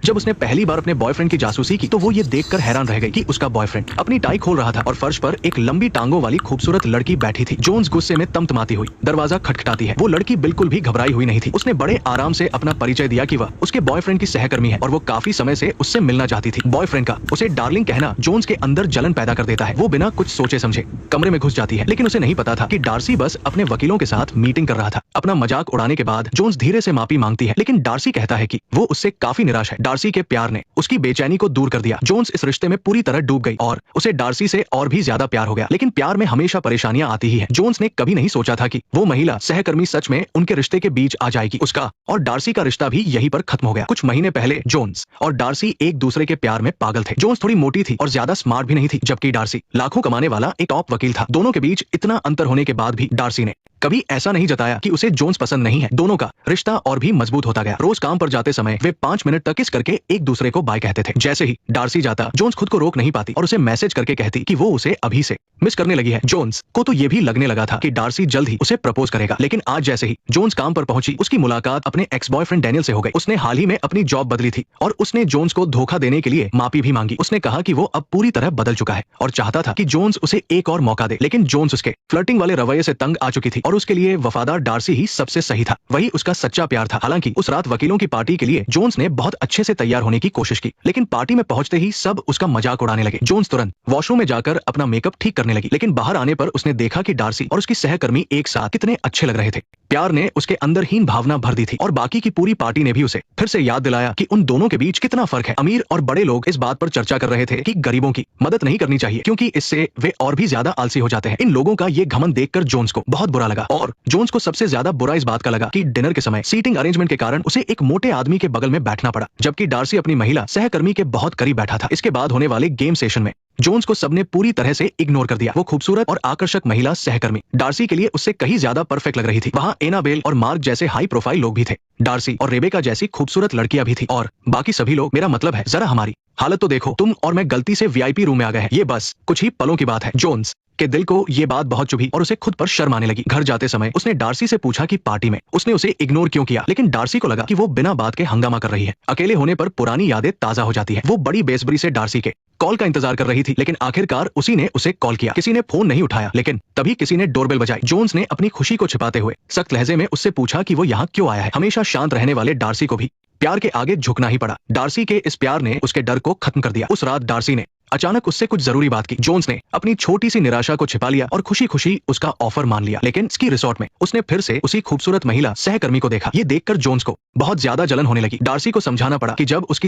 जब उसने पहली बार अपने बॉयफ्रेंड की जासूसी की तो वो ये देखकर हैरान रह गई कि उसका बॉयफ्रेंड अपनी टाई खोल रहा था और फर्श पर एक लंबी टांगों वाली खूबसूरत लड़की बैठी थी। जोन्स गुस्से में तमतमाती हुई दरवाजा खटखटाती है। वो लड़की बिल्कुल भी घबराई हुई नहीं थी। उसने बड़े आराम से अपना परिचय दिया कि वह उसके बॉयफ्रेंड की सहकर्मी है और वो काफी समय से उससे मिलना चाहती थी। बॉयफ्रेंड का उसे डार्लिंग कहना जोन्स के अंदर जलन पैदा कर देता है। वो बिना कुछ सोचे समझे कमरे में घुस जाती है, लेकिन उसे नहीं पता था कि डार्सी बस अपने वकीलों के साथ मीटिंग कर रहा था। अपना मजाक उड़ाने के बाद जोन्स धीरे से माफी मांगती है, लेकिन डार्सी कहता है कि वो उससे काफी निराश है। डार्सी के प्यार ने उसकी बेचैनी को दूर कर दिया। जोन्स इस रिश्ते में पूरी तरह डूब गई और उसे डार्सी से और भी ज्यादा प्यार हो गया। लेकिन प्यार में हमेशा परेशानियां आती ही है। जोन्स ने कभी नहीं सोचा था कि वो महिला सहकर्मी सच में उनके रिश्ते के बीच आ जाएगी। उसका और डार्सी का रिश्ता भी यहीं पर खत्म हो गया। कुछ महीने पहले जोन्स और डार्सी एक दूसरे के प्यार में पागल थे। जोन्स थोड़ी मोटी थी और ज्यादा स्मार्ट भी नहीं थी, जबकि डार्सी लाखों कमाने वाला एक टॉप वकील था। दोनों के बीच इतना अंतर होने के बाद भी डार्सी ने कभी ऐसा नहीं जताया कि उसे जोन्स पसंद नहीं है। दोनों का रिश्ता और भी मजबूत होता गया। रोज काम पर जाते समय वे 5 मिनट तक किस करके एक दूसरे को बाय कहते थे। जैसे ही डार्सी जाता, जोन्स खुद को रोक नहीं पाती और उसे मैसेज करके कहती कि वो उसे अभी से मिस करने लगी है। जोन्स को तो ये भी लगने लगा था कि डार्सी जल्द ही उसे प्रपोज करेगा, लेकिन आज जैसे ही जोन्स काम पर पहुंची, उसकी मुलाकात अपने एक्स बॉयफ्रेंड डैनियल से हो गई। उसने हाल ही में अपनी जॉब बदली थी और उसने जोन्स को धोखा देने के लिए माफी भी मांगी। उसने कहा कि वो अब पूरी तरह बदल चुका है और चाहता था कि जोन्स उसे एक और मौका दे, लेकिन जोन्स उसके फ्लर्टिंग वाले रवैये से तंग आ चुकी थी और उसके लिए वफादार डार्सी ही सबसे सही था। वही उसका सच्चा प्यार था। हालांकि उस रात वकीलों की पार्टी के लिए जोन्स ने बहुत अच्छे से तैयार होने की कोशिश की, लेकिन पार्टी में पहुंचते ही सब उसका मजाक उड़ाने लगे। जोन्स तुरंत वॉशरूम में जाकर अपना मेकअप ठीक करने लगी, लेकिन बाहर आने पर उसने देखा कि डार्सी और उसकी सहकर्मी एक साथ कितने अच्छे लग रहे थे। प्यार ने उसके अंदर हीन भावना भर दी थी और बाकी की पूरी पार्टी ने भी उसे फिर से याद दिलाया कि उन दोनों के बीच कितना फर्क है। अमीर और बड़े लोग इस बात पर चर्चा कर रहे थे कि गरीबों की मदद नहीं करनी चाहिए क्योंकि इससे वे और भी ज्यादा आलसी हो जाते हैं। इन लोगों का ये घमंड देखकर जोन्स को बहुत बुरा लगा और जोन्स को सबसे ज्यादा बुरा इस बात का लगा कि डिनर के समय सीटिंग अरेंजमेंट के कारण उसे एक मोटे आदमी के बगल में बैठना पड़ा, जबकि डार्सी अपनी महिला सहकर्मी के बहुत करीब बैठा था। इसके बाद होने वाले गेम सेशन में जोन्स को सबने पूरी तरह से इग्नोर कर दिया। वो खूबसूरत और आकर्षक महिला सहकर्मी डार्सी के लिए उससे कहीं ज्यादा परफेक्ट लग रही थी। वहाँ एनाबेल और मार्क जैसे हाई प्रोफाइल लोग भी थे। डार्सी और रेबेका जैसी खूबसूरत लड़कियां भी थी और बाकी सभी लोग। मेरा मतलब है, जरा हमारी हालत तो देखो, तुम और मैं गलती से वीआईपी रूम में आ गए हैं। ये बस कुछ ही पलों की बात है। जोन्स के दिल को ये बात बहुत चुभी और उसे खुद पर शर्म आने लगी। घर जाते समय उसने डार्सी से पूछा कि पार्टी में उसने उसे इग्नोर क्यों किया, लेकिन डार्सी को लगा कि वो बिना बात के हंगामा कर रही है। अकेले होने पर पुरानी यादें ताजा हो जाती है। वो बड़ी बेसब्री से डार्सी के कॉल का इंतजार कर रही थी, लेकिन आखिरकार उसी ने उसे कॉल किया। किसी ने फोन नहीं उठाया, लेकिन तभी किसी ने डोरबेल बजाई। जोन्स ने अपनी खुशी को छिपाते हुए सख्त लहजे में उससे पूछा कि वो यहाँ क्यों आया है। हमेशा शांत रहने वाले डार्सी को भी प्यार के आगे झुकना ही पड़ा। डार्सी के इस प्यार ने उसके डर को खत्म कर दिया। उस रात डार्सी ने अचानक उससे कुछ जरूरी बात की। जोन्स ने अपनी छोटी सी निराशा को छिपा लिया और खुशी खुशी उसका ऑफर मान लिया। लेकिन स्की रिसोर्ट में उसने फिर से उसी खूबसूरत महिला सहकर्मी को देखा। ये देखकर जोन्स को बहुत ज्यादा जलन होने लगी। डार्सी को समझाना पड़ा कि जब उसकी